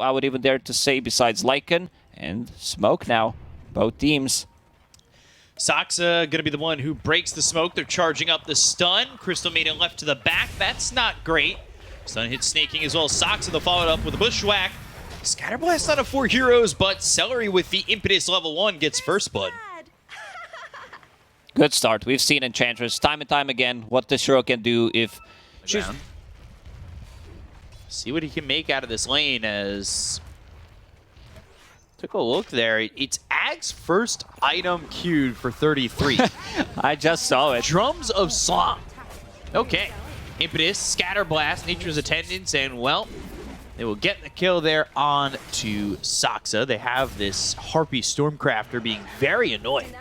I would even dare to say, besides Lycan and Smoke now. Both teams. Saksa going to be the one who breaks the smoke. They're charging up the stun. Crystal Maiden left to the back. That's not great. Stun hits Snaking as well. Saksa, they'll follow it up with a Bushwhack. Scatterblast out of 4 heroes, but Celery with the Impetus level 1 gets first blood. Good start. We've seen Enchantress time and time again what this hero can do if she's... See what he can make out of this lane as... Took a look there. It's Ag's first item queued for 33. I just saw it. Drums of Slop. Okay. Impetus, Scatterblast, Nature's Attendants, and well, they will get the kill there on to Saksa. They have this Harpy Stormcrafter being very annoying.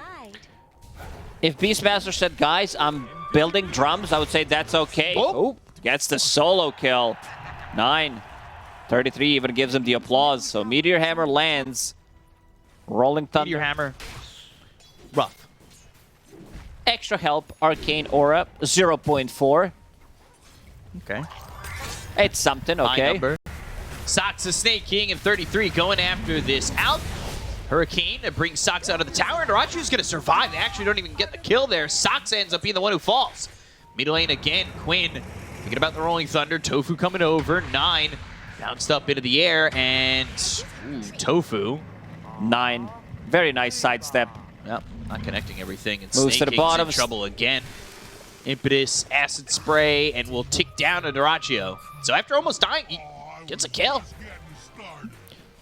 If Beastmaster said, guys, I'm building drums, I would say that's okay. Oh, gets the solo kill. 9. 33 even gives him the applause. So Meteor Hammer lands. Rolling Thunder. Meteor Hammer. Rough. Extra help. Arcane Aura. 0.4. Okay. It's something, okay. High number. Saksa Snake King and 33 going after this out. Hurricane brings Saksa out of the tower, and Rachu's going to survive. They actually don't even get the kill there. Saksa ends up being the one who falls. Middle lane again. Quinn thinking about the Rolling Thunder. Tofu coming over. 9. Bounced up into the air, and Tofu. 9. Very nice sidestep. Yep, not connecting everything. And moves to the bottom. In trouble again. Impetus, Acid Spray, and will tick down to Duraccio. So after almost dying, he gets a kill.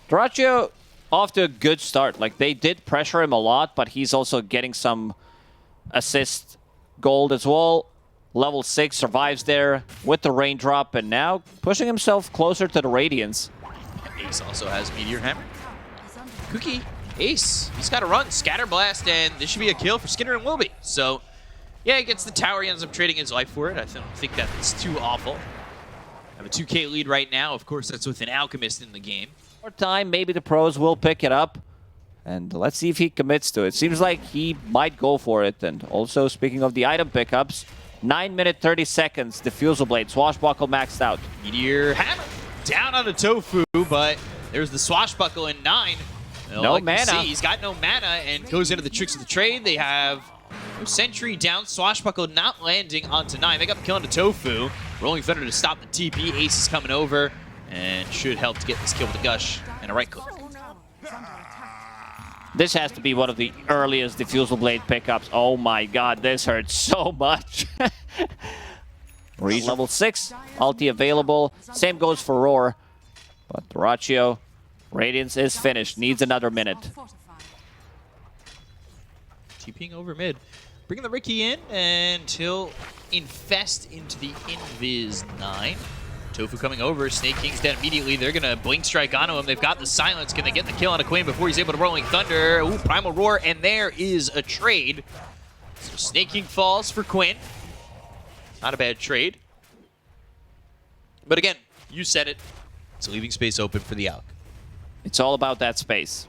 Duraccio off to a good start. Like, they did pressure him a lot, but he's also getting some assist gold as well. Level 6 survives there with the raindrop, and now pushing himself closer to the Radiance. Ace also has Meteor Hammer. Cookie, Ace, he's got to run. Scatterblast, and this should be a kill for Skinner and Wilby. So, yeah, he gets the tower. He ends up trading his life for it. I don't think that's too awful. Have a 2K lead right now. Of course, that's with an Alchemist in the game. More time, maybe the pros will pick it up. And let's see if he commits to it. Seems like he might go for it. And also, speaking of the item pickups, 9 minutes, 30 seconds. Diffusal Blade, Swashbuckle maxed out. Meteor Hammer down on the Tofu, but there's the Swashbuckle in 9. No mana. He's got no mana and goes into the tricks of the trade. They have no Sentry down. Swashbuckle not landing onto 9. They got the kill on the Tofu. Rolling Thunder to stop the TP. Ace is coming over and should help to get this kill with a Gush and a right click. This has to be one of the earliest Diffusal Blade pickups. Oh my god, this hurts so much. Level 6, ulti available. Same goes for Roar. But Duraccio, Radiance is finished. Needs another minute. TPing over mid. Bringing the Ricky in, and he'll infest into the Invis 9. Tofu coming over. Snake King's dead immediately. They're going to Blink Strike onto him. They've got the silence. Can they get the kill on a Quinn before he's able to Rolling Thunder? Ooh, Primal Roar, and there is a trade. So Snake King falls for Quinn. Not a bad trade. But again, you said it. It's leaving space open for the Alk. It's all about that space.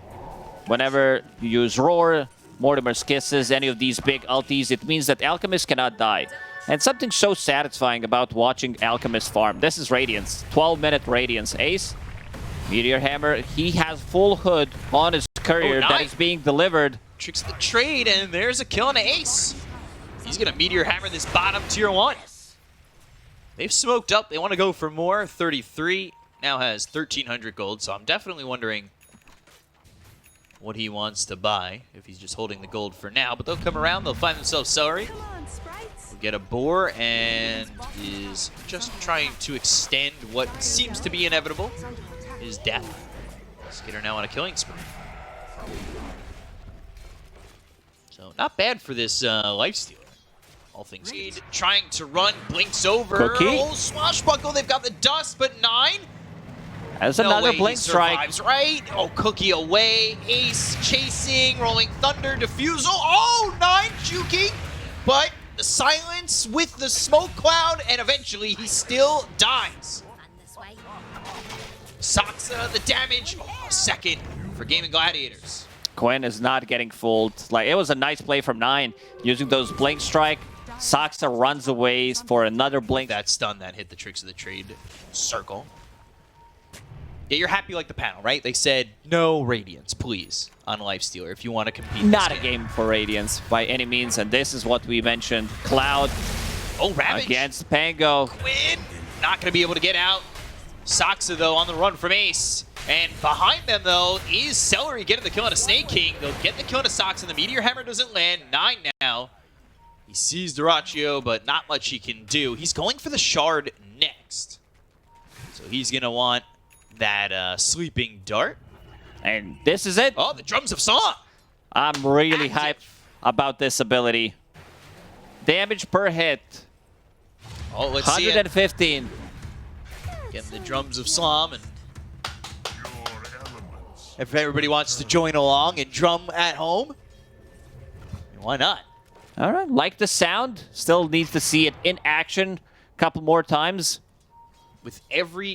Whenever you use Roar, Mortimer's Kisses, any of these big ultis, it means that Alchemist cannot die. And something so satisfying about watching Alchemist farm. This is Radiance. 12-minute Radiance. Ace, Meteor Hammer. He has full hood on his courier that is being delivered. Tricks the trade, and there's a kill on Ace. He's going to Meteor Hammer this bottom tier 1. They've smoked up. They want to go for more. 33 now has 1,300 gold, so I'm definitely wondering what he wants to buy, if he's just holding the gold for now. But they'll come around. They'll find themselves Celery. Will get a boar and is just trying to extend what seems to be inevitable, his death. Skitter now on a killing spree. So not bad for this lifestealer, all things considered. Trying to run, blinks over. Cookie. Oh, Swashbuckle, they've got the dust, but 9. As No another way Blink he Strike. survives, right? Oh, Cookie away. Ace chasing, Rolling Thunder, Diffusal. Oh, 9 juking, but the silence with the smoke cloud, and eventually he still dies. Saksa, the damage. Oh, second for Gaimin Gladiators. Quinn is not getting fooled. Like, it was a nice play from 9, using those Blink Strike. Saksa runs away for another Blink. That stun that hit the tricks of the trade circle. Yeah, you're happy like the panel, right? They said, no Radiance, please, on Lifestealer if you want to compete. Not a game for Radiance by any means, and this is what we mentioned. Cloud Ravage against Pango. Quinn, not going to be able to get out. Soxa, though, on the run from Ace. And behind them, though, is Celery getting the kill on a Snake King. They'll get the kill on a Soxa, and the Meteor Hammer doesn't land. 9 now. He sees Duraccio, but not much he can do. He's going for the Shard next. So he's going to want that Sleeping Dart. And this is it. Oh, the Drums of Song. I'm really hyped about this ability. Damage per hit. Oh, let's see it. 115. Getting the Drums of Slom, and if everybody wants to join along and drum at home, why not? All right, like the sound. Still needs to see it in action a couple more times. With ever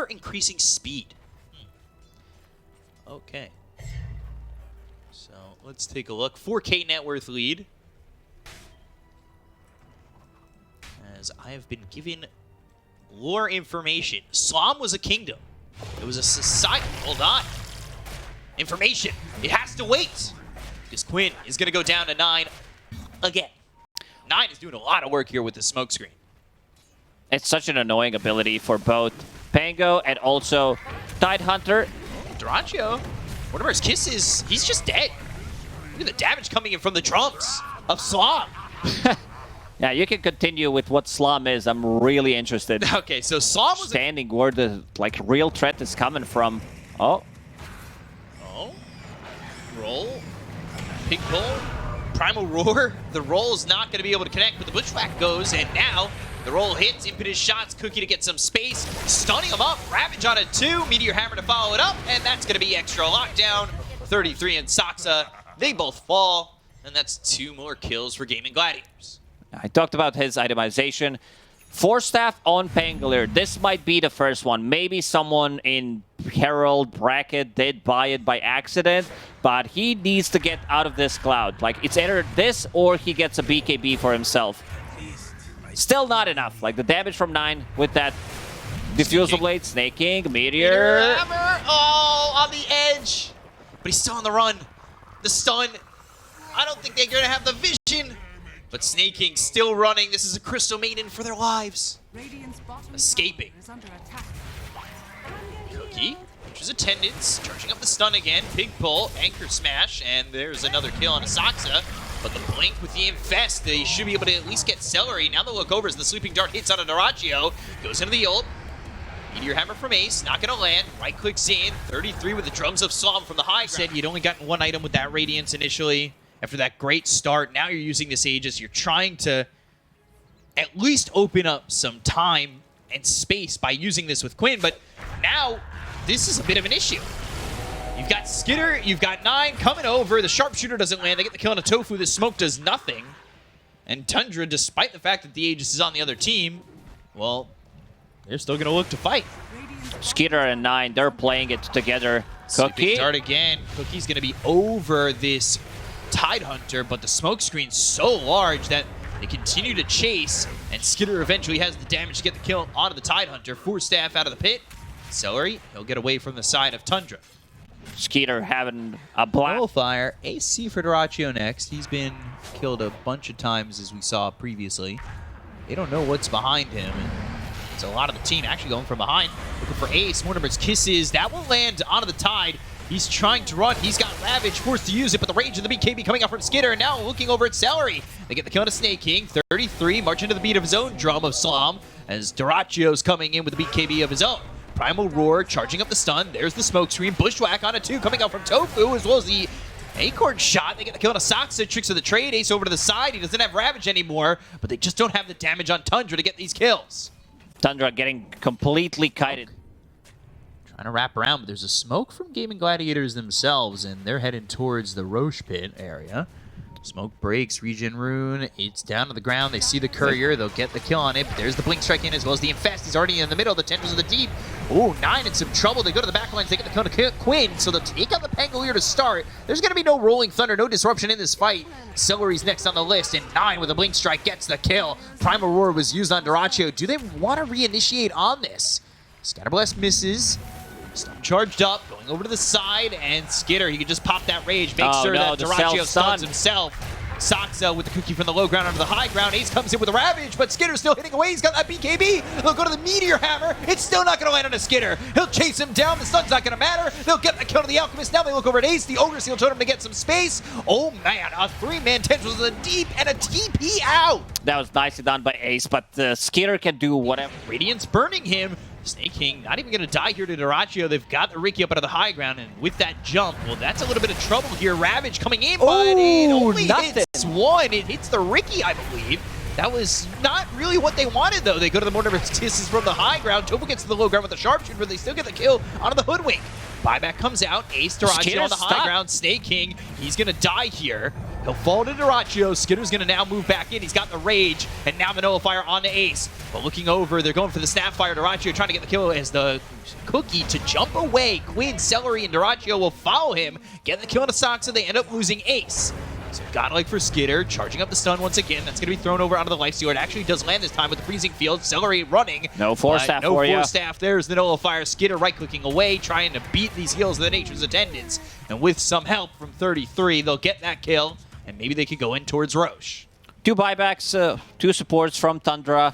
increasing speed. Okay. So let's take a look. 4K net worth lead. As I have been given lore information. Slom was a kingdom. It was a society. Hold on. Information. It has to wait. Because Quinn is going to go down to 9 again. 9 is doing a lot of work here with the smoke screen. It's such an annoying ability for both Pango and also Tidehunter. Duraccio, Mortimer's Kisses, he's just dead. Look at the damage coming in from the drums of Slom. Yeah, you can continue with what Slom is. I'm really interested. Okay, so Slom was standing where the real threat is coming from. Oh. Roll. Pig pull. Primal Roar. The roll is not going to be able to connect, but the Bushwhack goes, and now the roll hits. Impetus shots. Cookie to get some space. Stunning him up. Ravage on a 2. Meteor Hammer to follow it up, and that's going to be extra lockdown. 33 and Soxa. They both fall, and that's 2 more kills for Gaimin Gladiators. I talked about his itemization. 4 staff on Pangolier. This might be the first one. Maybe someone in Herald bracket did buy it by accident, but he needs to get out of this cloud. Like, it's either this or he gets a BKB for himself. Still not enough. Like, the damage from 9 with that Diffusal Blade, Snake King, Meteor. Hammer, oh, on the edge. But he's still on the run. The stun. I don't think they're going to have the vision. But Snake King still running. This is a Crystal Maiden for their lives. Escaping. Cookie, which is attendance, charging up the stun again. Pig pull, anchor smash, and there's another kill on a Soxa. But the blink with the Infest, they should be able to at least get Celery. Now they'll look over as the Sleeping Dart hits on a Duraccio. Goes into the ult. Meteor Hammer from Ace, not gonna land. Right clicks in, 33 with the Drums of Slom from the high ground. Said you'd only gotten 1 item with that Radiance initially. After that great start, now you're using this Aegis. You're trying to at least open up some time and space by using this with Quinn, but now this is a bit of an issue. You've got Skitter, you've got 9 coming over. The Sharpshooter doesn't land. They get the kill on a Tofu. The smoke does nothing. And Tundra, despite the fact that the Aegis is on the other team, well, they're still going to look to fight. Skitter and 9, they're playing it together. Cookie. Start again. Cookie's going to be over this Tidehunter, but the smoke screen's so large that they continue to chase, and Skitter eventually has the damage to get the kill onto the Tidehunter. 4 staff out of the pit. Celery, he'll get away from the side of Tundra. Skeeter having a blast. Fire. AC for Duraccio next. He's been killed a bunch of times, as we saw previously. They don't know what's behind him, and it's a lot of the team actually going from behind. Looking for Ace. Mortimer's Kisses. That will land onto the Tide. He's trying to run. He's got Ravage, forced to use it, but the rage of the BKB coming out from Skitter, and now looking over at Celery. They get the kill on a Snake King. 33, marching to the beat of his own drum of Slom, as Duraccio's coming in with the BKB of his own. Primal Roar, charging up the stun. There's the smoke screen. Bushwhack on a 2, coming out from Tofu, as well as the Acorn shot. They get the kill on a Soxa. Tricks of the trade. Ace over to the side. He doesn't have Ravage anymore, but they just don't have the damage on Tundra to get these kills. Tundra getting completely kited. Trying to wrap around, but there's a smoke from Gaimin Gladiators themselves, and they're heading towards the Roche pit area. Smoke breaks, regen rune, it's down to the ground. They see the courier, they'll get the kill on it, but there's the blink strike in as well as the Infest. He's already in the middle, the tendrils of the deep. Oh, 9 in some trouble. They go to the back lines, they get the kill to Quinn, so they'll take out the Pangolier to start. There's going to be no Rolling Thunder, no disruption in this fight. Celery's next on the list, and 9 with a blink strike gets the kill. Primal Roar was used on Duraccio. Do they want to reinitiate on this? Scatterblast misses. Stun charged up, going over to the side, and Skitter, he can just pop that rage, make sure that Dyrachyo stuns himself. Saksa with the cookie from the low ground onto the high ground. Ace comes in with a Ravage, but Skitter's still hitting away. He's got that BKB. They'll go to the Meteor Hammer. It's still not going to land on a Skitter. He'll chase him down. The stun's not going to matter. They'll get the kill to the Alchemist. Now they look over at Ace. The Ogre Seal told him to get some space. Oh, man. A 3-man Tendrils with a deep and a TP out. That was nicely done by Ace, but Skitter can do whatever. Radiant's burning him. Snake King not even going to die here to Dyrachyo. They've got the Riki up out of the high ground, and with that jump, well, that's a little bit of trouble here. Ravage coming in, but it only hits one. It hits the Riki, I believe. That was not really what they wanted, though. They go to the Mortar Kisses from the high ground. Topo gets to the low ground with the Sharpshooter, but they still get the kill onto the Hoodwink. Buyback comes out. Ace Dyrachyo on the high ground. Snake King, he's going to die here. He'll fall to Dyrachyo. Skitter's going to now move back in. He's got the Rage, and now the Nullifier on the Ace. But looking over, they're going for the Snapfire. Dyrachyo trying to get the kill as the cookie to jump away. Quinn, Celery, and Dyrachyo will follow him. Get the kill on the Soxa. They end up losing Ace. So godlike for Skitter, charging up the stun once again. That's going to be thrown over onto the Lifestealer. It actually does land this time with the Freezing Field. Celery running. No Force Staff for you. No Force Staff. There's the Nullifier. Skitter right-clicking away, trying to beat these heals of the Nature's Attendants. And with some help from 33, they'll get that kill, and maybe they could go in towards Roche. 2 buybacks, 2 supports from Tundra.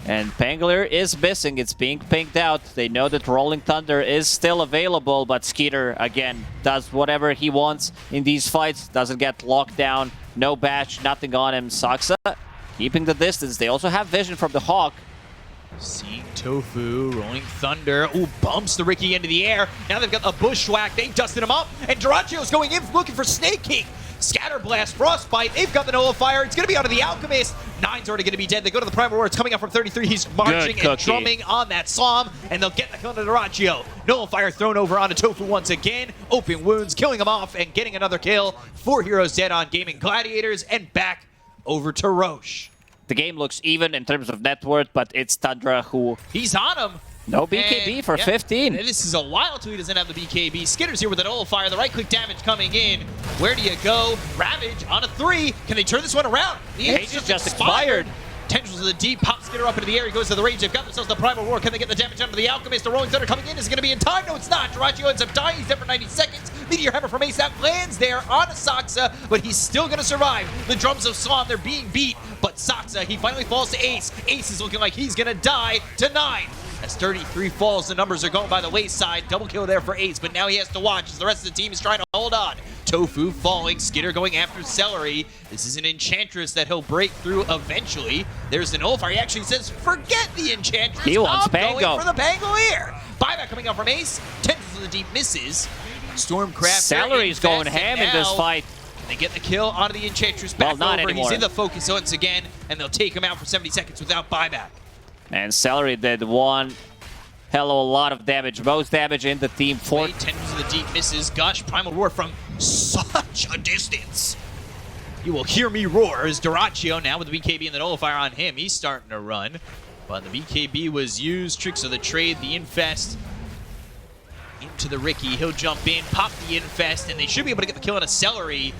And Pangolier is missing. It's being pinged out. They know that Rolling Thunder is still available, but Skeeter, again, does whatever he wants in these fights. Doesn't get locked down. No bash, nothing on him. Saksa keeping the distance. They also have vision from the Hawk. Seeing Tofu, Rolling Thunder. Ooh, bumps the Riki into the air. Now they've got a Bushwhack. They dusted him up. And Dyrachyo's going in looking for Snake King. Scatterblast, Frostbite, they've got the Nullifier. It's going to be onto the Alchemist. 9's already going to be dead. They go to the Primal War. It's coming out from 33. He's marching and drumming on that Psalm, and they'll get the kill to Dyrachyo. Nullifier thrown over onto Tofu once again. Open wounds, killing him off, and getting another kill. 4 heroes dead on Gaimin Gladiators, and back over to Roche. The game looks even in terms of net worth, but it's Tundra who... He's on him. No BKB for 15. This is a while till he doesn't have the BKB. Skitter's here with the Nullifier. The right-click damage coming in. Where do you go? Ravage on a 3. Can they turn this one around? The Age just expired. Tendrils of the deep. Pop Skitter up into the air. He goes to the Rage. They've got themselves the Primal Roar. Can they get the damage onto the Alchemist? The Rolling Thunder coming in. Is it going to be in time? No, it's not. Dyrachyo ends up dying. He's dead for 90 seconds. Meteor Hammer from Ace that lands there on a Saksa, but he's still going to survive. The drums of Psalm, they're being beat, but Saksa, he finally falls to Ace. Ace is looking like he's going to die to 9. As 33 falls, the numbers are going by the wayside. Double kill there for Ace, but now he has to watch as the rest of the team is trying to hold on. Tofu falling, Skitter going after Celery. This is an Enchantress that he'll break through eventually. There's the Nullifier. He actually says, forget the Enchantress. He wants Pango. Going for the Pangolier. Buyback coming out from Ace. Tendrils of the Deep misses. Stormcraft. Celery's going ham in this fight. They get the kill onto the Enchantress back over. Anymore. He's in the focus once again, and they'll take him out for 70 seconds without buyback. And Celery did one hell of a lot of damage. Most damage in the team. Tendrils of the Deep misses. Gush, Primal Roar from such a distance. You will hear me roar as Dyrachyo now with the BKB and the Nullifier on him. He's starting to run. But the BKB was used. Tricks of the Trade, the Infest. Into the Riki. He'll jump in, pop the Infest, and they should be able to get the kill on a Celery.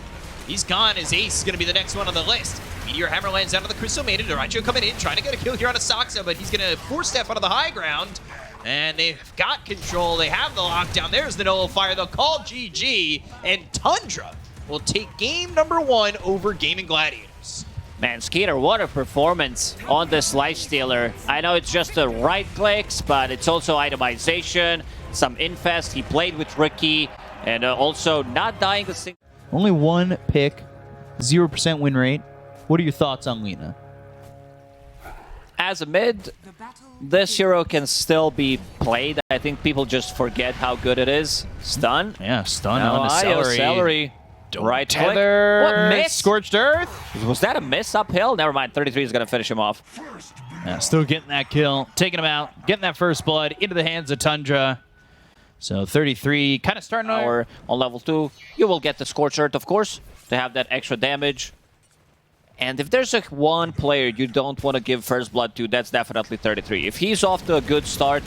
He's gone as Ace is going to be the next one on the list. Meteor Hammer lands down to the Crystal Maiden. Dyrachyo coming in, trying to get a kill here on a Saksa, but he's going to Force Step onto the high ground. And they've got control. They have the lockdown. There's the Nullifier. They'll call GG, and Tundra will take game number 1 over Gaimin Gladiators. Man, Skeeter, what a performance on this Lifestealer. I know it's just the right clicks, but it's also itemization, some infest. He played with Riki, and also not dying the single. Only 1 pick, 0% win rate. What are your thoughts on Lina? As a mid, this hero can still be played. I think people just forget how good it is. Stun. Yeah, stun on the Celery. Right tether. What miss? Scorched Earth. Was that a miss uphill? Never mind. 33 is going to finish him off. Yeah, still getting that kill. Taking him out. Getting that first blood into the hands of Tundra. So 33 kind of starting on level 2. You will get the Scorched Earth, of course, to have that extra damage. And if there's one player you don't want to give first blood to, that's definitely 33. If he's off to a good start,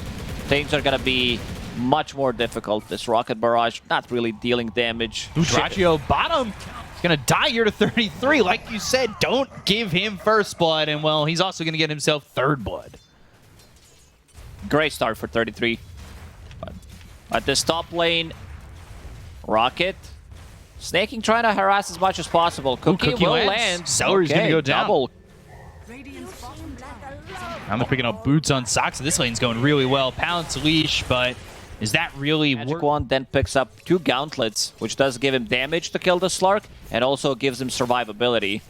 things are going to be much more difficult. This Rocket Barrage not really dealing damage. Dyrachyo bottom. He's going to die here to 33. Like you said, don't give him first blood. And, well, he's also going to get himself third blood. Great start for 33. But at this top lane, Rocket snaking, trying to harass as much as possible. Cookie will land. Celery's gonna go down. Double. I'm picking up boots on socks. This lane's going really well. Pounce leash, but is that really Magic Wand then picks up 2 gauntlets, which does give him damage to kill the Slark, and also gives him survivability.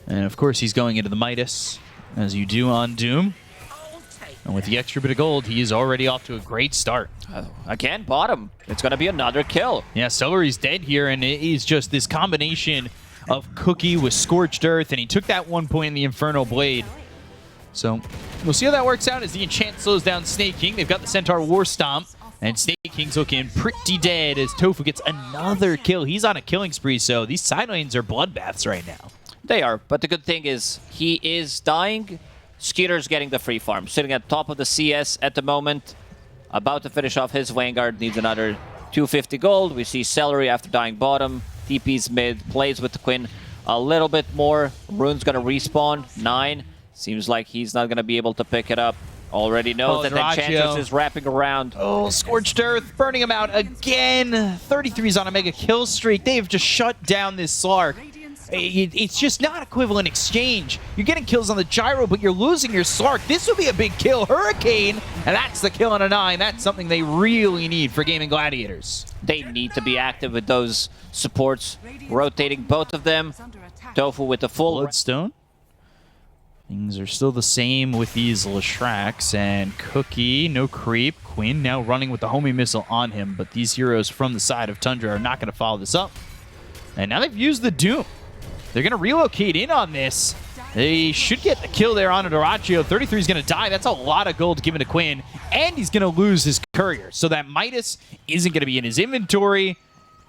And of course, he's going into the Midas, as you do on Doom. And with the extra bit of gold, he is already off to a great start. Again, bottom. It's going to be another kill. Yeah, Celery's dead here, and it is just this combination of Cookie with Scorched Earth, and he took that 1 point in the Infernal Blade. So we'll see how that works out as the enchant slows down Snake King. They've got the Centaur War Stomp, and Snake King's looking pretty dead as Tofu gets another kill. He's on a killing spree, so these side lanes are bloodbaths right now. They are, but the good thing is he is dying. Skeeter's getting the free farm, sitting at top of the CS at the moment. About to finish off his Vanguard, needs another 250 gold. We see Celery after dying bottom. TP's mid, plays with the Quinn a little bit more. Rune's gonna respawn, 9. Seems like he's not gonna be able to pick it up. Already knows that Enchantress is wrapping around. Oh, Scorched Earth, burning him out again. 33's on a mega kill streak. They have just shut down this Slark. It's just not equivalent exchange. You're getting kills on the Gyro, but you're losing your Slark. This would be a big kill. Hurricane, and that's the kill on a 9. That's something they really need for Gaimin Gladiators. They need to be active with those supports, rotating both of them. Tofu with the full Bloodstone. Things are still the same with these Lashraks, and Cookie, no creep. Quinn now running with the homing missile on him, but these heroes from the side of Tundra are not going to follow this up. And now they've used the Doom. They're going to relocate in on this. They should get the kill there on Doraccio. 33 is going to die. That's a lot of gold given to Quinn, and he's going to lose his courier. So that Midas isn't going to be in his inventory,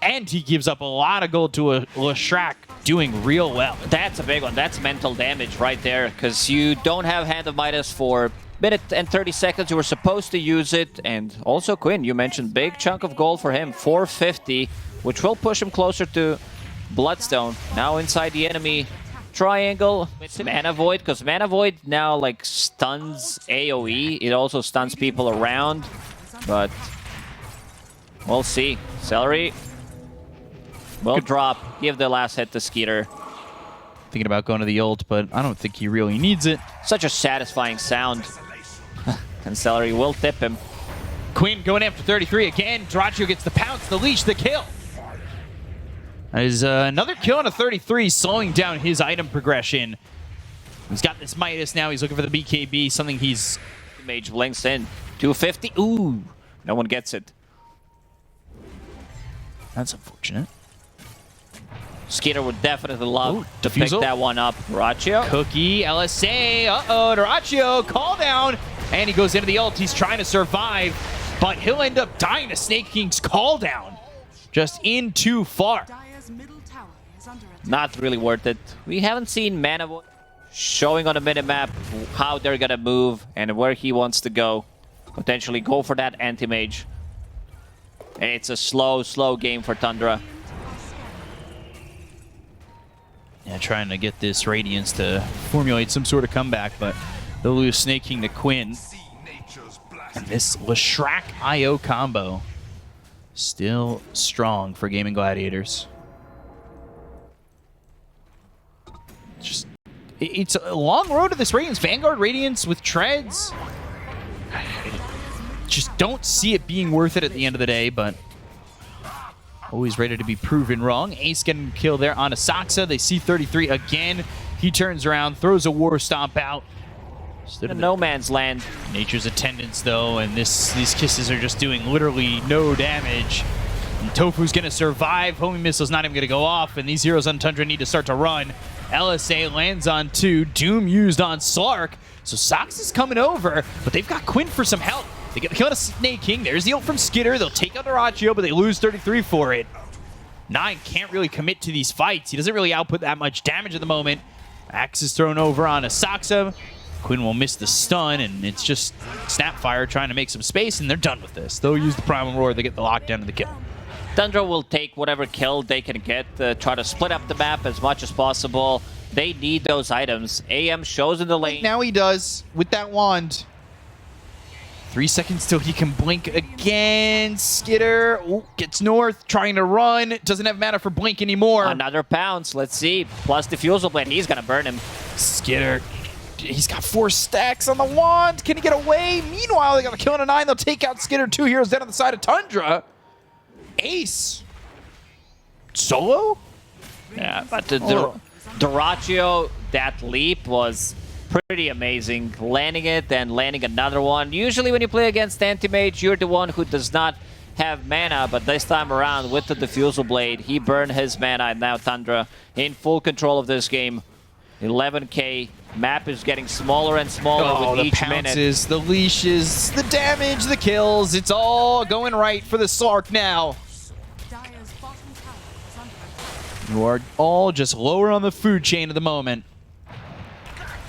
and he gives up a lot of gold to a Lashrak doing real well. That's a big one. That's mental damage right there, because you don't have Hand of Midas for minute and 30 seconds. You were supposed to use it, and also Quinn, you mentioned big chunk of gold for him, 450, which will push him closer to Bloodstone. Now inside the enemy triangle. Mana Void, because Mana Void now like stuns AoE. It also stuns people around, but we'll see. Celery will drop, give the last hit to Skeeter. Thinking about going to the ult, but I don't think he really needs it. Such a satisfying sound. And Celery will tip him. Quinn going after 33 again. Doraccio gets the pounce, the leash, the kill. That is another kill on a 33, slowing down his item progression. He's got this Midas now. He's looking for the BKB, something he's... Mage blinks in. 250. Ooh, no one gets it. That's unfortunate. Skeeter would definitely love to defusal. pick that one up. Doraccio. Cookie, LSA. Uh-oh, Doraccio, call down. And he goes into the ult. He's trying to survive, but he'll end up dying to Snake King's call down. Just in too far. Not really worth it. We haven't seen Mana Void showing on the minimap how they're gonna move and where he wants to go. Potentially go for that anti-mage. It's a slow game for Tundra. Yeah, trying to get this Radiance to formulate some sort of comeback, but they'll lose Snake King to Quinn. And this Lashrak IO combo still strong for Gaimin Gladiators. It's a long road to this Radiance. Vanguard Radiance with treads. Just don't see it being worth it at the end of the day, but always ready to be proven wrong. Ace getting killed there on Asaxa. They see 33 again. He turns around, throws a War Stomp out. Stood in no man's land. Nature's Attendants, though, and these kisses are just doing literally no damage. And Tofu's going to survive. Homing Missile's not even going to go off, and these heroes on Tundra need to start to run. LSA lands on 2. Doom used on Slark. So Sox is coming over, but they've got Quinn for some help. They get the kill on a Snake King. There's the ult from Skitter. They'll take out Doraccio, but they lose 33 for it. 9 can't really commit to these fights. He doesn't really output that much damage at the moment. Axe is thrown over on Asaxa. Quinn will miss the stun, and it's just Snapfire trying to make some space, and they're done with this. They'll use the Primal Roar. They get the lockdown and the kill. Tundra will take whatever kill they can get, try to split up the map as much as possible. They need those items. AM shows in the lane. Now he does with that wand. 3 seconds till he can blink again. Skitter gets north, trying to run. Doesn't have mana for blink anymore. Another pounce. Let's see. Plus Diffusal Blade. He's going to burn him. Skitter, he's got 4 stacks on the wand. Can he get away? Meanwhile, they got a kill on a 9. They'll take out Skitter. 2 heroes dead on the side of Tundra. Ace. Solo? Yeah, but Doraccio, that leap was pretty amazing. Landing it, then landing another one. Usually when you play against Anti-Mage, you're the one who does not have mana, but this time around with the Diffusal Blade, he burned his mana, and now Tundra in full control of this game. 11k. Map is getting smaller and smaller with each minute. The leashes, the damage, the kills. It's all going right for the Slark now. You are all just lower on the food chain at the moment.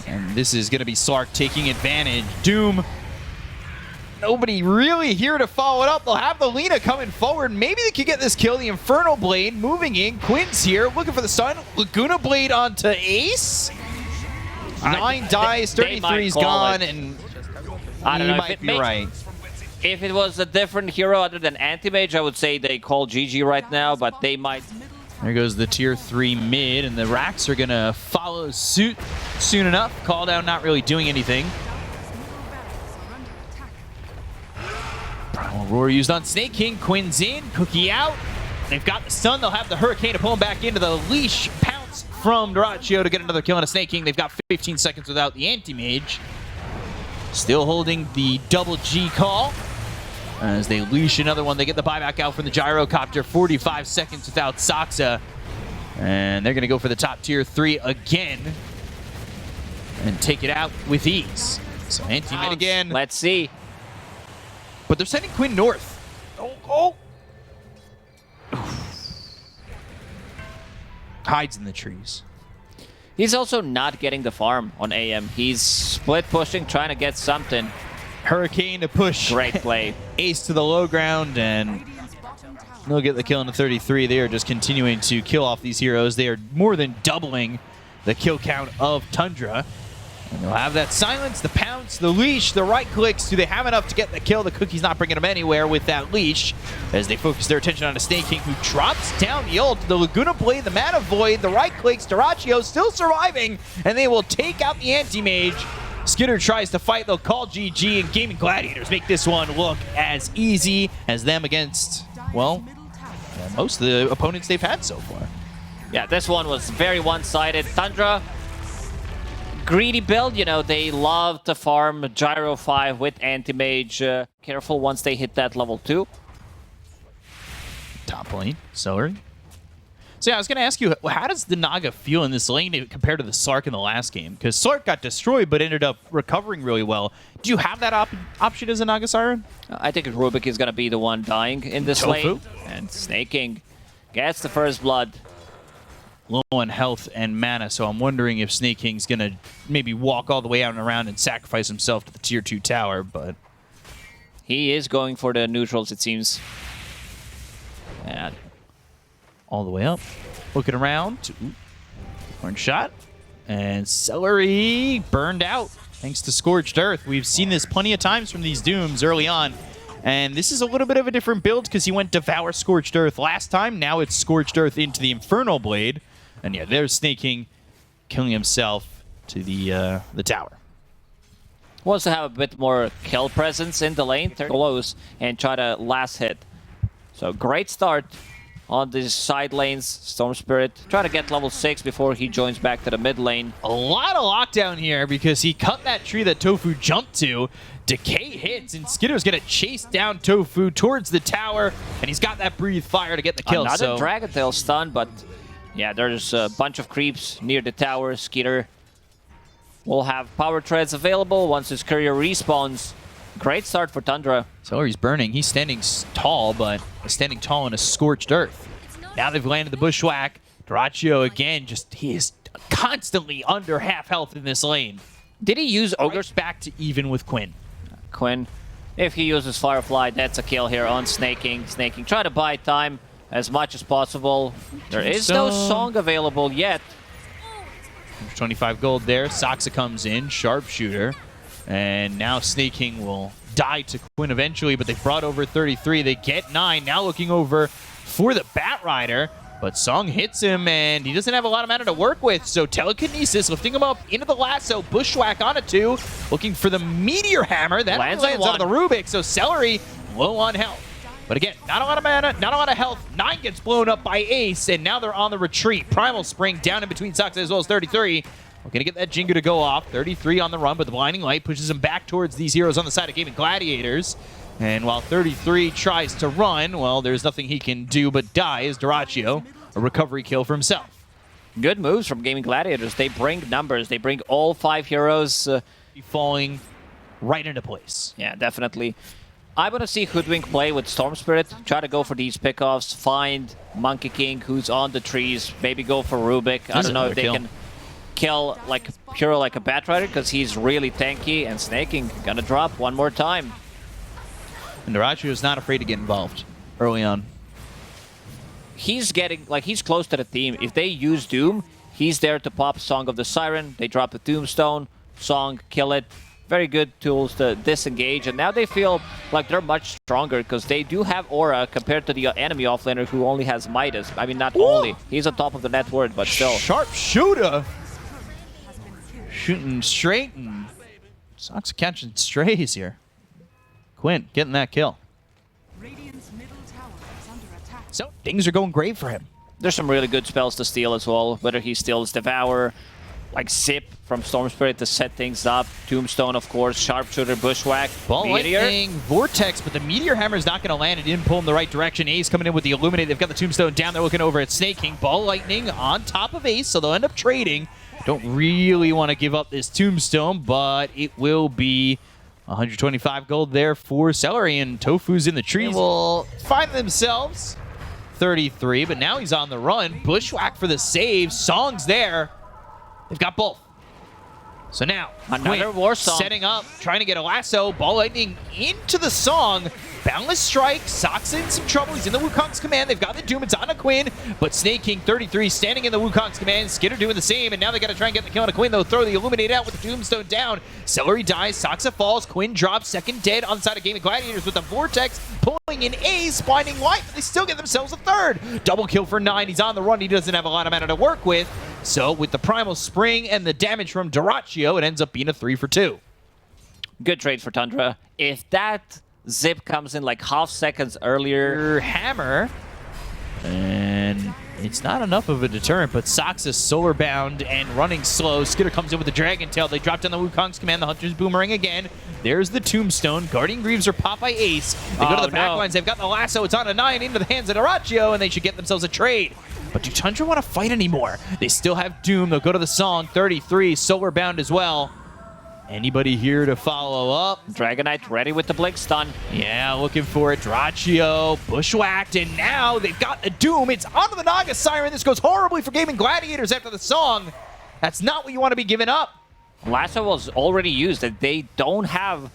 And this is going to be Slark taking advantage. Doom, nobody really here to follow it up. They'll have the Lina coming forward. Maybe they could get this kill. The Infernal Blade moving in. Quinn's here, looking for the stun. Laguna Blade onto Ace. 9 dies, 33's gone, and I don't know, might be right. If it was a different hero other than Anti-Mage, I would say they call GG right now, but they might. There goes the tier 3 mid, and the Racks are going to follow suit soon enough. Call down not really doing anything. Primal Roar used on Snake King. Quinn's in, Cookie out. They've got the stun. They'll have the Hurricane to pull him back into the leash. Pounce from Doraccio to get another kill on a Snake King. They've got 15 seconds without the Anti-Mage. Still holding the double G call. As they leash another one, they get the buyback out from the Gyrocopter. 45 seconds without Saksa. And they're going to go for the top tier 3 again. And take it out with ease. So Anti-Mage again. Let's see. But they're sending Quinn north. Oh. Hides in the trees. He's also not getting the farm on AM. He's split pushing, trying to get something. Hurricane to push. Great play. Ace to the low ground, and they'll get the kill in the 33. They are just continuing to kill off these heroes. They are more than doubling the kill count of Tundra. And they'll have that silence, the pounce, the leash, the right clicks. Do they have enough to get the kill? The Cookie's not bringing them anywhere with that leash as they focus their attention on a Snake King who drops down the ult. The Laguna Blade, the Mana Void, the right clicks, Doraccio still surviving, and they will take out the Anti-Mage. Skitter tries to fight, they'll call GG, and Gaimin Gladiators make this one look as easy as them against, well, most of the opponents they've had so far. Yeah, this one was very one-sided. Tundra, greedy build, you know, they love to farm Gyro 5 with Anti-Mage. Careful once they hit that level 2. Top lane, Celery. So yeah, I was going to ask you, how does the Naga feel in this lane compared to the Slark in the last game? Because Slark got destroyed, but ended up recovering really well. Do you have that option as a Naga Siren? I think Rubik is going to be the one dying in this lane. And Snake King gets the first blood. Low on health and mana, so I'm wondering if Snake King's going to maybe walk all the way out and around and sacrifice himself to the tier 2 tower, but... He is going for the neutrals, it seems. Yeah. All the way up. Looking around. Orange shot. And Celery burned out thanks to Scorched Earth. We've seen this plenty of times from these Dooms early on. And this is a little bit of a different build because he went Devour Scorched Earth last time. Now it's Scorched Earth into the Infernal Blade. And yeah, there's Snake King killing himself to the tower. Wants to have a bit more kill presence in the lane, close, and try to last hit. So great start on these side lanes. Storm Spirit trying to get level 6 before he joins back to the mid lane. A lot of lockdown here because he cut that tree that Tofu jumped to. Decay hits, and Skitter's going to chase down Tofu towards the tower, and he's got that Breathe Fire to get the kill. Another Dragon Tail stun, but yeah, there's a bunch of creeps near the tower. Skitter will have Power Treads available once his courier respawns. Great start for Tundra. So he's burning. He's standing tall, but standing tall in a Scorched Earth. Now they've landed the Bushwhack. Doraccio again, he is constantly under half health in this lane. Did he use Ogre's back to even with Quinn? Quinn, if he uses Firefly, that's a kill here on Snake King. Snake King try to buy time as much as possible. There is no song available yet. 25 gold there. Saksa comes in, Sharpshooter. And now Snake King will die to Quinn eventually, but they brought over 33. They get 9. Now looking over for the Bat Rider. But Song hits him, and he doesn't have a lot of mana to work with. So Telekinesis lifting him up into the lasso. Bushwhack on a 2. Looking for the Meteor Hammer. That lands on the Rubik. So Celery low on health. But again, not a lot of mana, not a lot of health. 9 gets blown up by Ace, and now they're on the retreat. Primal Spring down in between Sox as well as 33. We're going to get that Jingu to go off. 33 on the run, but the Blinding Light pushes him back towards these heroes on the side of Gaimin Gladiators. And while 33 tries to run, well, there's nothing he can do but die as Duraccio, a recovery kill for himself. Good moves from Gaimin Gladiators. They bring numbers. They bring all 5 heroes. Falling right into place. Yeah, definitely. I want to see Hoodwink play with Storm Spirit. Try to go for these pickoffs. Find Monkey King, who's on the trees. Maybe go for Rubik. I don't know if they can kill like Puro like a Bat Rider, because he's really tanky. And Snaking gonna drop one more time. And Duraccio is not afraid to get involved early on. He's getting, like, he's close to the team. If they use Doom, he's there to pop Song of the Siren. They drop the Tombstone. Song, kill it. Very good tools to disengage. And now they feel like they're much stronger because they do have Aura compared to the enemy offlaner who only has Midas. I mean, not only. He's on top of the net worth, but still. Sharpshooter! Shooting straight, and Sox catching strays here. Quinn getting that kill. So things are going great for him. There's some really good spells to steal as well, whether he steals Devour, like Zip from Storm Spirit to set things up, Tombstone, of course, Sharpshooter, Bushwhack, Ball Meteor. Lightning, Vortex, but the Meteor Hammer is not going to land. It didn't pull him the right direction. Ace coming in with the Illuminate. They've got the Tombstone down. They're looking over at Snake King. Ball Lightning on top of Ace, so they'll end up trading. Don't really want to give up this Tombstone, but it will be 125 gold there for Celery, and Tofu's in the tree. They will find themselves 33, but now he's on the run. Bushwhack for the save. Song's there. They've got both. So now, another War Song. Setting up, trying to get a lasso. Ball Lightning into the Song. Boundless Strike. Sox in some trouble. He's in the Wukong's command. They've got the Doom. It's on a Quinn, but Snake King 33 standing in the Wukong's command. Skidder doing the same, and now they got to try and get the kill on a Quinn. They'll throw the Illuminate out with the Tombstone down. Celery dies. Soxa falls. Quinn drops. Second dead on the side of Gaimin Gladiators with the Vortex pulling in Ace. Blinding Light, but they still get themselves a third. Double kill for 9. He's on the run. He doesn't have a lot of mana to work with. So with the Primal Spring and the damage from Duraccio, it ends up being a 3 for 2. Good trade for Tundra. If that Zip comes in like half seconds earlier. Hammer. And it's not enough of a deterrent, but Sox is solar bound and running slow. Skidder comes in with the Dragon Tail. They drop down the Wukong's command. The Hunter's Boomerang again. There's the Tombstone. Guardian Greaves are popped by Ace. They go to the back lines. They've got the lasso. It's on a 9 into the hands of Duraccio, and they should get themselves a trade. But do Tundra want to fight anymore? They still have Doom. They'll go to the Song. 33, solar bound as well. Anybody here to follow up? Dragonite ready with the Blink Stun. Yeah, looking for it. Duraccio, Bushwhacked, and now they've got the Doom. It's onto the Naga Siren. This goes horribly for Gaimin Gladiators after the Song. That's not what you want to be giving up. Lasso was already used, and they don't have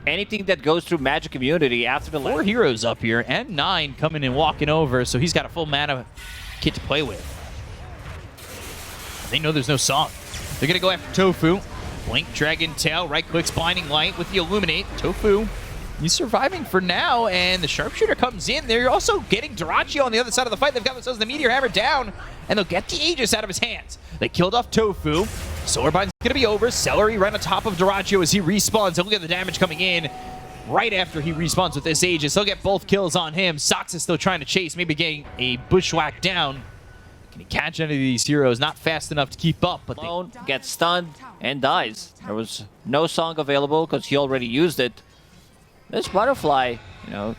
anything that goes through Magic Immunity after the 4 heroes up here, and 9 coming and walking over, so he's got a full mana kit to play with. They know there's no Song. They're going to go after Tofu. Blink, Dragon Tail, right-clicks, Blinding Light with the Illuminate. Tofu, he's surviving for now, and the Sharpshooter comes in. They're also getting Duraccio on the other side of the fight. They've got themselves the Meteor Hammer down, and they'll get the Aegis out of his hands. They killed off Tofu. Soulbind's going to be over. Celery right on top of Duraccio as he respawns. And look at the damage coming in right after he respawns with this Aegis. He'll get both kills on him. Sox is still trying to chase, maybe getting a Bushwhack down. Can he catch any of these heroes? Not fast enough to keep up, but Alone, gets stunned and dies. There was no Song available because he already used it. This Butterfly, you know,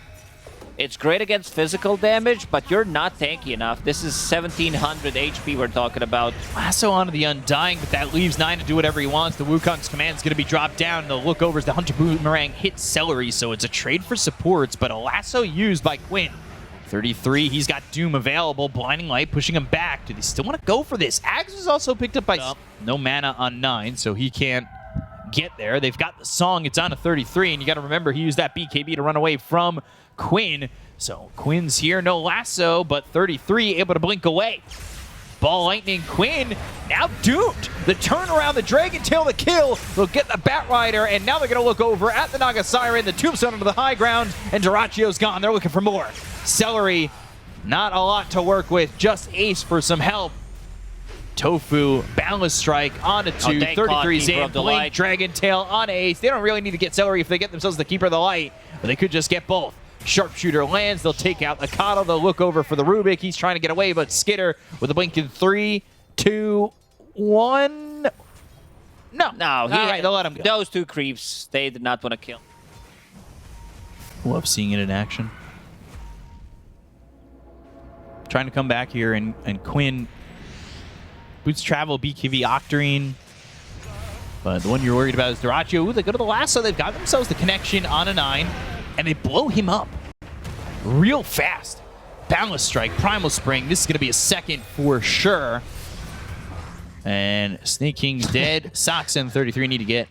it's great against physical damage, but you're not tanky enough. This is 1700 HP we're talking about. Lasso onto the Undying, but that leaves 9 to do whatever he wants. The Wukong's command is going to be dropped down. They'll look over as the Hunter Boomerang hits Celery, so it's a trade for supports, but a Lasso used by Quinn. 33, he's got Doom available. Blinding Light pushing him back. Do they still want to go for this? Axe is also picked up by... No mana on 9, so he can't get there. They've got the Song. It's on a 33, and you got to remember he used that BKB to run away from Quinn. So Quinn's here, no Lasso, but 33 able to blink away. Ball Lightning Quinn now doomed. The turnaround, the Dragon Tail, the kill. They'll get the Batrider, and now they're going to look over at the Naga Siren. The Tombstone onto the high ground, and Duracchio's gone. They're looking for more. Celery, not a lot to work with. Just Ace for some help. Tofu, Boundless Strike onto 2, 33's in, Blink, Dragon Tail on Ace. They don't really need to get Celery if they get themselves the Keeper of the Light, but they could just get both. Sharpshooter lands, they'll take out Akado, they'll look over for the Rubik. He's trying to get away, but Skitter with a blink in 3, 2, 1. No. All right, they'll let him go. Those two creeps, they did not want to kill. Love seeing it in action. Trying to come back here, and Quinn boots travel, BKB Octarine. But the one you're worried about is Duracchio. Ooh, they go to the lasso. They've got themselves the connection on a 9, and they blow him up real fast. Boundless Strike, Primal Spring. This is going to be a second for sure. And Snake King's dead. Sox and 33 need to get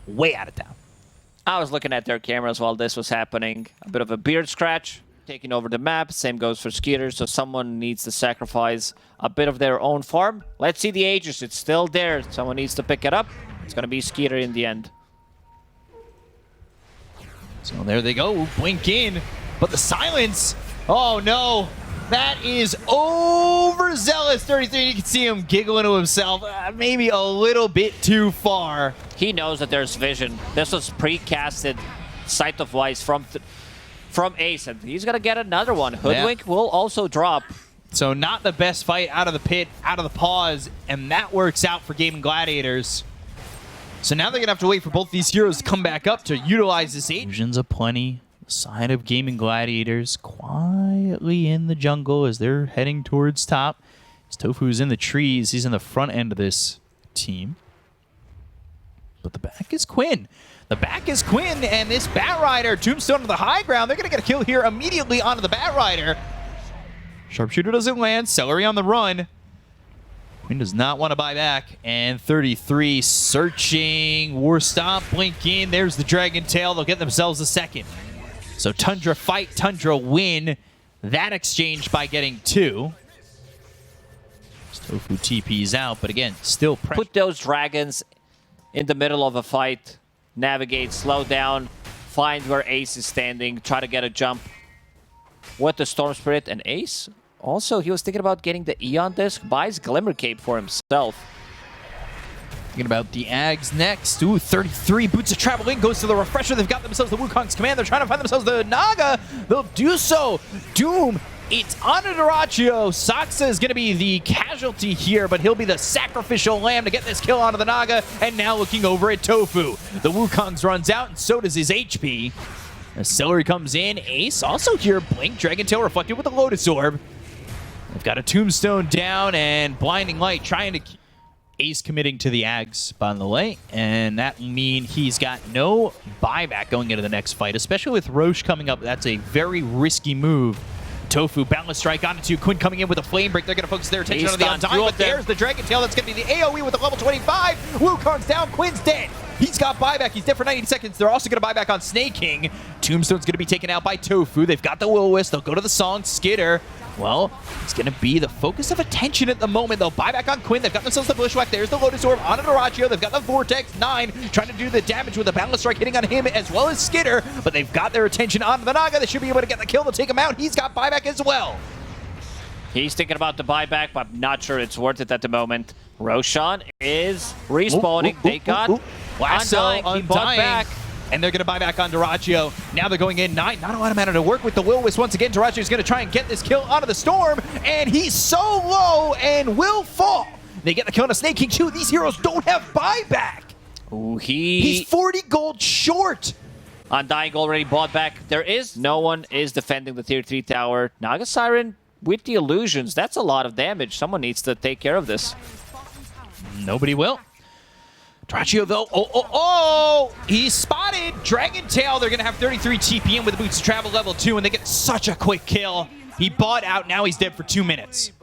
way out of town. I was looking at their cameras while this was happening. A bit of a beard scratch, taking over the map. Same goes for Skeeter, so someone needs to sacrifice a bit of their own farm. Let's see the Aegis. It's still there. Someone needs to pick it up. It's going to be Skeeter in the end. So there they go. Blink in. But the silence. Oh, no. That is overzealous. 33, you can see him giggling to himself. Maybe a little bit too far. He knows that there's vision. This was pre-casted Sight of Wise from Ace, and he's going to get another one. Hoodwink will also drop. So not the best fight out of the pit, out of the pause, and that works out for Gaimin Gladiators. So now they're going to have to wait for both these heroes to come back up to utilize this age. Visions aplenty. Side of Gaimin Gladiators quietly in the jungle as they're heading towards top. As Tofu's in the trees. He's in the front end of this team. But the back is Quinn. The back is Quinn, and this Batrider, Tombstone to the high ground. They're going to get a kill here immediately onto the Batrider. Sharpshooter doesn't land. Celery on the run. Quinn does not want to buy back. And 33 searching. War Stomp, blink in. There's the Dragon Tail. They'll get themselves a second. So Tundra fight, Tundra win. That exchange by getting 2. Tofu TP's out, but again, still pressure. Put those dragons in the middle of a fight. Navigate, slow down, find where Ace is standing, try to get a jump with the Storm Spirit. And Ace, also, he was thinking about getting the Eon Disc, buys Glimmer Cape for himself. Thinking about the Ags next. Ooh, 33 boots of travel in, goes to the refresher. They've got themselves the Wukong's command. They're trying to find themselves the Naga. They'll do so. Doom, it's on Duracchio. Saksa is going to be the casualty here, but he'll be the sacrificial lamb to get this kill onto the Naga. And now looking over at Tofu. The Wukong's runs out, and so does his HP. As Celery comes in, Ace also here. Blink, Dragon Tail reflected with the Lotus Orb. They've got a Tombstone down, and Blinding Light trying to... Ace committing to the Ags, by the way, and that mean he's got no buyback going into the next fight, especially with Roche coming up. That's a very risky move. Tofu, Boundless Strike onto 2. Quinn coming in with a Flame Break. They're going to focus their attention on the Undying, but there's the Dragon Tail. That's going to be the AoE with a level 25. Wukong's down. Quinn's dead. He's got buyback. He's dead for 90 seconds. They're also going to buy back on Snake King. Tombstone's going to be taken out by Tofu. They've got the Will-O-Wisp. They'll go to the Song. Skitter. Well, it's going to be the focus of attention at the moment. They'll buy back on Quinn. They've got themselves the Bushwhack. There's the Lotus Orb on Duracchio. They've got the Vortex 9 trying to do the damage with the Boundless Strike hitting on him as well as Skitter. But they've got their attention on the Naga. They should be able to get the kill to take him out. He's got buyback as well. He's thinking about the buyback, but I'm not sure it's worth it at the moment. Roshan is respawning. They got Undying. He bought back. And they're going to buy back on Duracchio. Now they're going in 9. Not a lot of mana to work with the Will-O-Wisp. Once again, Duracchio is going to try and get this kill onto the Storm. And he's so low and will fall. They get the kill on a Snake King too. These heroes don't have buyback. Ooh, He's 40 gold short. Undying already bought back. No one is defending the tier 3 tower. Naga Siren with the illusions. That's a lot of damage. Someone needs to take care of this. Nobody will. Duracchio, though, he's spotted. Dragon Tail, they're going to have 33 TP in with the Boots of Travel level 2, and they get such a quick kill. He bought out, now he's dead for 2 minutes.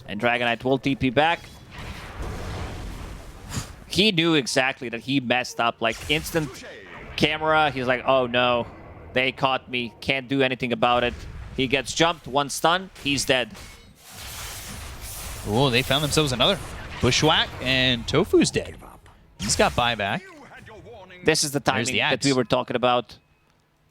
And Dragonite will TP back. He knew exactly that he messed up. Like, instant camera, he's like, oh no, they caught me, can't do anything about it. He gets jumped, 1 stun, he's dead. Oh, they found themselves another bushwhack, and Tofu's dead. He's got buyback. This is the timing the that axe. we were talking about.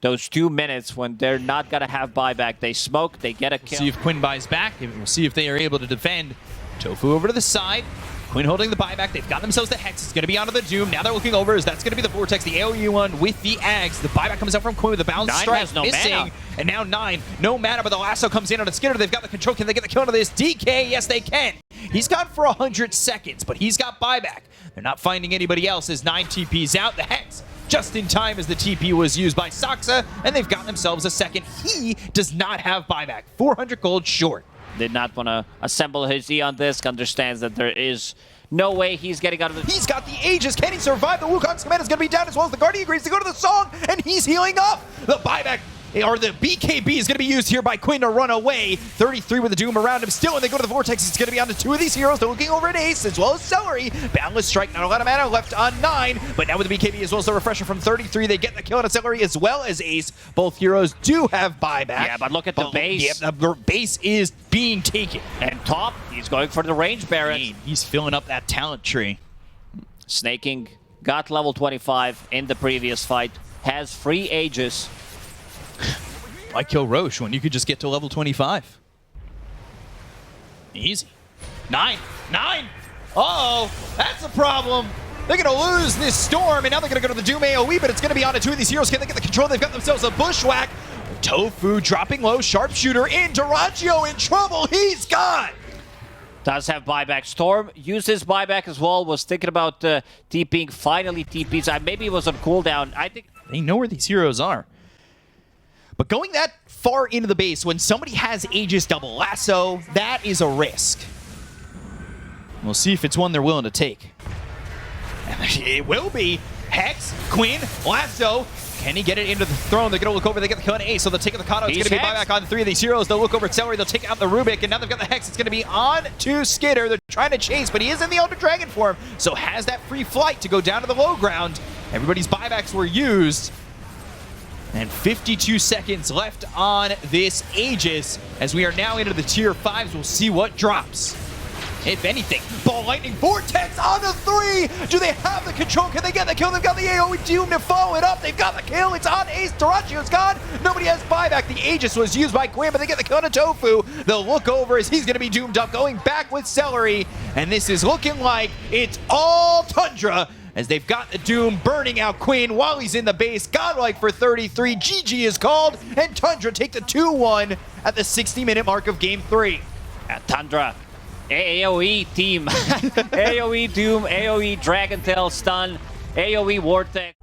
Those 2 minutes when they're not going to have buyback. They smoke, they get a kill. See if Quinn buys back. We'll see if they are able to defend. Tofu over to the side. Quinn holding the buyback. They've got themselves the Hex. It's going to be onto the Doom. Now they're looking over as that's going to be the Vortex, the AoE one with the Ags. The buyback comes out from Quinn with the bounce Nine strike has no missing. mana. And now 9, no mana, but the lasso comes in on a Skinner. They've got the control. Can they get the kill into this? DK, yes they can. He's got for 100 seconds, but he's got buyback. They're not finding anybody else as 9 TPs out. The Hex just in time as the TP was used by Saksa, and they've got themselves a second. He does not have buyback. 400 gold short. Did not want to assemble his Eon Disc, understands that there is no way he's getting out of the... He's got the Aegis. Can he survive? The Wukong's command is going to be down as well as the Guardian agrees to go to the song, and he's healing up. The buyback, or the BKB is going to be used here by Quinn to run away. 33 with the Doom around him still, and they go to the Vortex. It's going to be on to 2 of these heroes. They're looking over at Ace as well as Celery. Boundless Strike, not a lot of mana left on 9, but now with the BKB as well as the Refresher from 33, they get the kill on a Celery as well as Ace. Both heroes do have buyback. Yeah, but look at the base. Yeah, the base is being taken. And top, he's going for the range Baron. He's filling up that talent tree. Snaking got level 25 in the previous fight. Has free Aegis. Why kill Roche when you could just get to level 25? Easy. 9. Uh-oh, that's a problem. They're going to lose this Storm, and now they're going to go to the Doom AoE, but it's going to be on to 2 of these heroes. Can they get the control? They've got themselves a bushwhack. Tofu dropping low. Sharpshooter in. Duraccio in trouble. He's gone. Does have buyback. Storm used his buyback as well. Was thinking about TPing. Finally TPs. Maybe it was on cooldown. I think They know where these heroes are. But going that far into the base when somebody has Aegis double lasso, that is a risk. We'll see if it's one they're willing to take. It will be. Hex, Quinn, lasso. Can he get it into the throne? They're going to look over. They get the kill on Ace, so they'll take the Kato. It's going to be buyback on 3 of these heroes. They'll look over at Celery. They'll take out the Rubik, and now they've got the Hex. It's going to be on to Skidder. They're trying to chase, but he is in the Elder Dragon form, so has that free flight to go down to the low ground. Everybody's buybacks were used. And 52 seconds left on this Aegis. As we are now into the tier 5s, we'll see what drops. If anything, Ball Lightning Vortex on the 3. Do they have the control? Can they get the kill? They've got the AoE Doom to follow it up. They've got the kill. It's on Ace. Duraccio's gone. Nobody has buyback. The Aegis was used by Quinn, but they get the kill on Tofu. They'll look over as he's going to be doomed up, going back with Celery. And this is looking like it's all Tundra, as they've got the Doom burning out Quinn while he's in the base. Godlike for 33. GG is called, and Tundra take the 2-1 at the 60-minute mark of Game 3. at Tundra. AoE team. AoE Doom, AoE Dragon Tail Stun, AoE Vortex.